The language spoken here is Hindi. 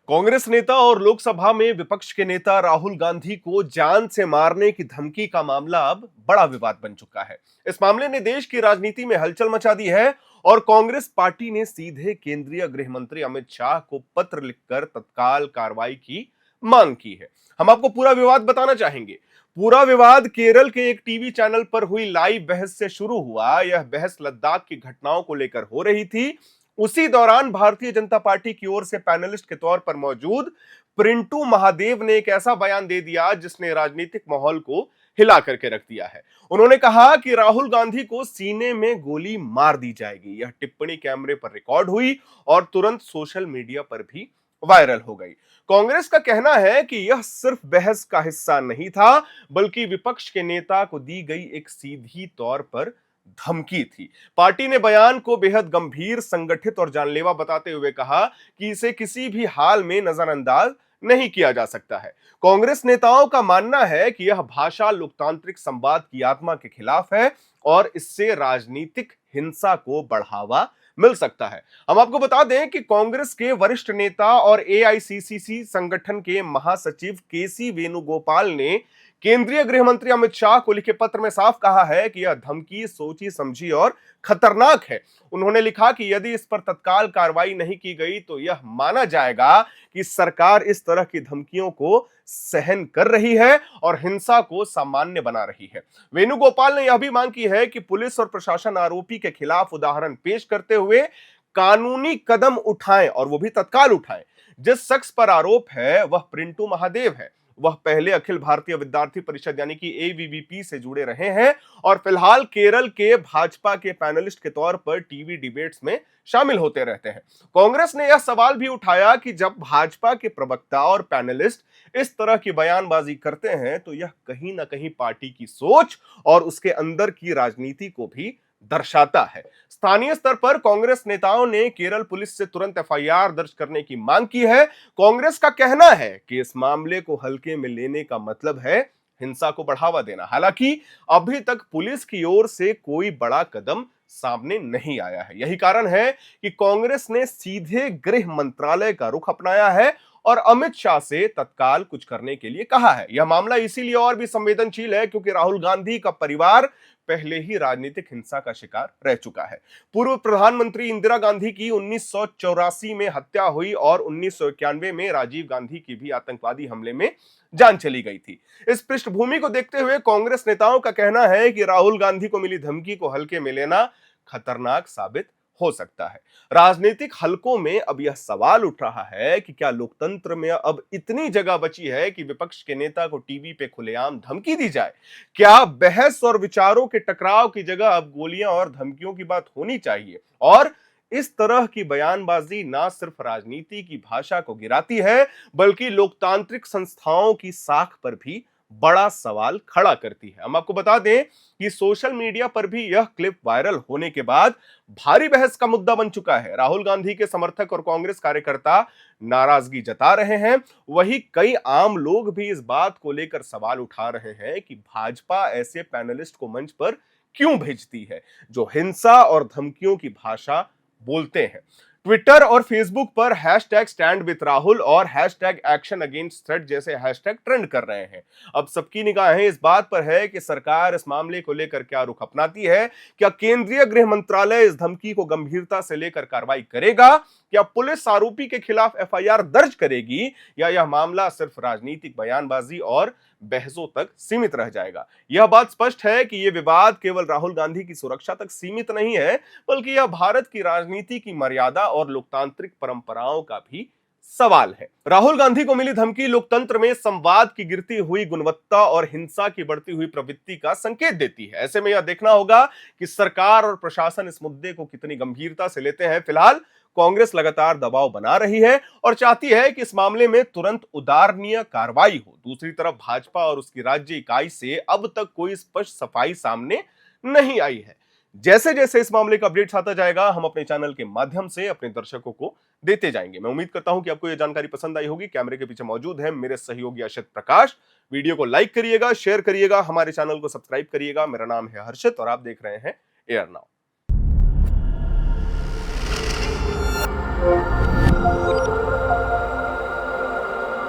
कांग्रेस नेता और लोकसभा में विपक्ष के नेता राहुल गांधी को जान से मारने की धमकी का मामला अब बड़ा विवाद बन चुका है। इस मामले ने देश की राजनीति में हलचल मचा दी है और कांग्रेस पार्टी ने सीधे केंद्रीय गृह मंत्री अमित शाह को पत्र लिखकर तत्काल कार्रवाई की मांग की है। हम आपको पूरा विवाद बताना चाहेंगे। पूरा विवाद केरल के एक टीवी चैनल पर हुई लाइव बहस से शुरू हुआ। यह बहस लद्दाख की घटनाओं को लेकर हो रही थी। उसी दौरान भारतीय जनता पार्टी की ओर से पैनलिस्ट के तौर पर मौजूद प्रिंटू महादेव ने एक ऐसा बयान दे दिया जिसने राजनीतिक माहौल को हिला करके रख दिया है। उन्होंने कहा कि राहुल गांधी को सीने में गोली मार दी जाएगी। यह टिप्पणी कैमरे पर रिकॉर्ड हुई और तुरंत सोशल मीडिया पर भी वायरल हो गई। कांग्रेस का कहना है कि यह सिर्फ बहस का हिस्सा नहीं था, बल्कि विपक्ष के नेता को दी गई एक सीधी तौर पर धमकी थी। पार्टी ने बयान को बेहद गंभीर, संगठित और जानलेवा बताते हुए कहा कि इसे किसी भी हाल में नजरअंदाज नहीं किया जा सकता है। कांग्रेस नेताओं का मानना है कि यह भाषा लोकतांत्रिक संवाद की आत्मा के खिलाफ है और इससे राजनीतिक हिंसा को बढ़ावा मिल सकता है। हम आपको बता दें कि कांग्रेस के वरिष्ठ नेता और एआईसीसीसी संगठन के महासचिव केसी वेणुगोपाल ने केंद्रीय गृह मंत्री अमित शाह को लिखे पत्र में साफ कहा है कि यह धमकी सोची समझी और खतरनाक है। उन्होंने लिखा कि यदि इस पर तत्काल कार्रवाई नहीं की गई तो यह माना जाएगा कि सरकार इस तरह की धमकियों को सहन कर रही है और हिंसा को सामान्य बना रही है। वेणुगोपाल ने यह भी मांग की है कि पुलिस और प्रशासन आरोपी के खिलाफ उदाहरण पेश करते हुए कानूनी कदम उठाएं और वो भी तत्काल उठाएं। जिस शख्स पर आरोप है वह प्रिंटू महादेव है। वह पहले अखिल भारतीय विद्यार्थी परिषद यानी कि एबीवीपी से जुड़े रहे हैं और फिलहाल केरल के भाजपा के पैनलिस्ट के तौर पर टीवी डिबेट्स में शामिल होते रहते हैं। कांग्रेस ने यह सवाल भी उठाया कि जब भाजपा के प्रवक्ता और पैनलिस्ट इस तरह की बयानबाजी करते हैं तो यह कहीं ना कहीं पार्टी की सोच और उसके अंदर की राजनीति को भी दर्शाता है। स्थानीय स्तर पर कांग्रेस नेताओं ने केरल पुलिस से तुरंत एफआईआर दर्ज करने की मांग की है। कांग्रेस का कहना है कि इस मामले को हल्के में लेने का मतलब है हिंसा को बढ़ावा देना। हालांकि अभी तक पुलिस की ओर से कोई बड़ा कदम सामने नहीं आया है। यही कारण है कि कांग्रेस ने सीधे गृह मंत्रालय का रुख अपनाया है और अमित शाह से तत्काल कुछ करने के लिए कहा है। यह मामला इसीलिए और भी संवेदनशील है क्योंकि राहुल गांधी का परिवार पहले ही राजनीतिक हिंसा का शिकार रह चुका है। पूर्व प्रधानमंत्री इंदिरा गांधी की 1984 में हत्या हुई और 1991 में राजीव गांधी की भी आतंकवादी हमले में जान चली गई थी। इस पृष्ठभूमि को देखते हुए कांग्रेस नेताओं का कहना है कि राहुल गांधी को मिली धमकी को हल्के में लेना खतरनाक साबित हो सकता है। राजनीतिक हलकों में अब यह सवाल उठ रहा है कि क्या लोकतंत्र में अब इतनी जगह बची है कि विपक्ष के नेता को टीवी पे खुलेआम धमकी दी जाए? क्या बहस और विचारों के टकराव की जगह अब गोलियां और धमकियों की बात होनी चाहिए? और इस तरह की बयानबाजी ना सिर्फ राजनीति की भाषा को गिराती है बल्कि लोकतांत्रिक संस्थाओं की साख पर भी बड़ा सवाल खड़ा करती है। हम आपको बता दें कि सोशल मीडिया पर भी यह क्लिप वायरल होने के बाद भारी बहस का मुद्दा बन चुका है। राहुल गांधी के समर्थक और कांग्रेस कार्यकर्ता नाराजगी जता रहे हैं। वहीं कई आम लोग भी इस बात को लेकर सवाल उठा रहे हैं कि भाजपा ऐसे पैनलिस्ट को मंच पर क्यों भेजती है जो हिंसा और धमकियों की भाषा बोलते हैं। ट्विटर और फेसबुक पर हैशटैग स्टैंड विद राहुल और हैशटैग एक्शन अगेंस्ट थ्रेट जैसे हैशटैग ट्रेंड कर रहे हैं। अब सबकी निगाहें इस बात पर है कि सरकार इस मामले को लेकर क्या रुख अपनाती है। क्या केंद्रीय गृह मंत्रालय इस धमकी को गंभीरता से लेकर कार्रवाई करेगा? क्या पुलिस आरोपी के खिलाफ एफआईआर दर्ज करेगी या यह मामला सिर्फ राजनीतिक बयानबाजी और बहसों तक सीमित रह जाएगा? यह बात स्पष्ट है कि यह विवाद केवल राहुल गांधी की सुरक्षा तक सीमित नहीं है बल्कि यह भारत की राजनीति की मर्यादा और लोकतांत्रिक परंपराओं का भी सवाल है। राहुल गांधी को मिली धमकी लोकतंत्र में संवाद की गिरती हुई गुणवत्ता और हिंसा की बढ़ती हुई प्रवृत्ति का संकेत देती है। ऐसे में यह देखना होगा कि सरकार और प्रशासन इस मुद्दे को कितनी गंभीरता से लेते हैं। फिलहाल कांग्रेस लगातार दबाव बना रही है और चाहती है कि इस मामले में तुरंत उदारनीय कार्रवाई हो। दूसरी तरफ भाजपा और उसकी राज्य इकाई से अब तक कोई स्पष्ट सफाई सामने नहीं आई है। जैसे जैसे इस मामले का अपडेट्स आता जाएगा हम अपने चैनल के माध्यम से अपने दर्शकों को देते जाएंगे। मैं उम्मीद करता हूं कि आपको यह जानकारी पसंद आई होगी। कैमरे के पीछे मौजूद है मेरे सहयोगी अक्षत प्रकाश। वीडियो को लाइक करिएगा, शेयर करिएगा, हमारे चैनल को सब्सक्राइब करिएगा। मेरा नाम है हर्षित और आप देख रहे हैं एयर नाउ।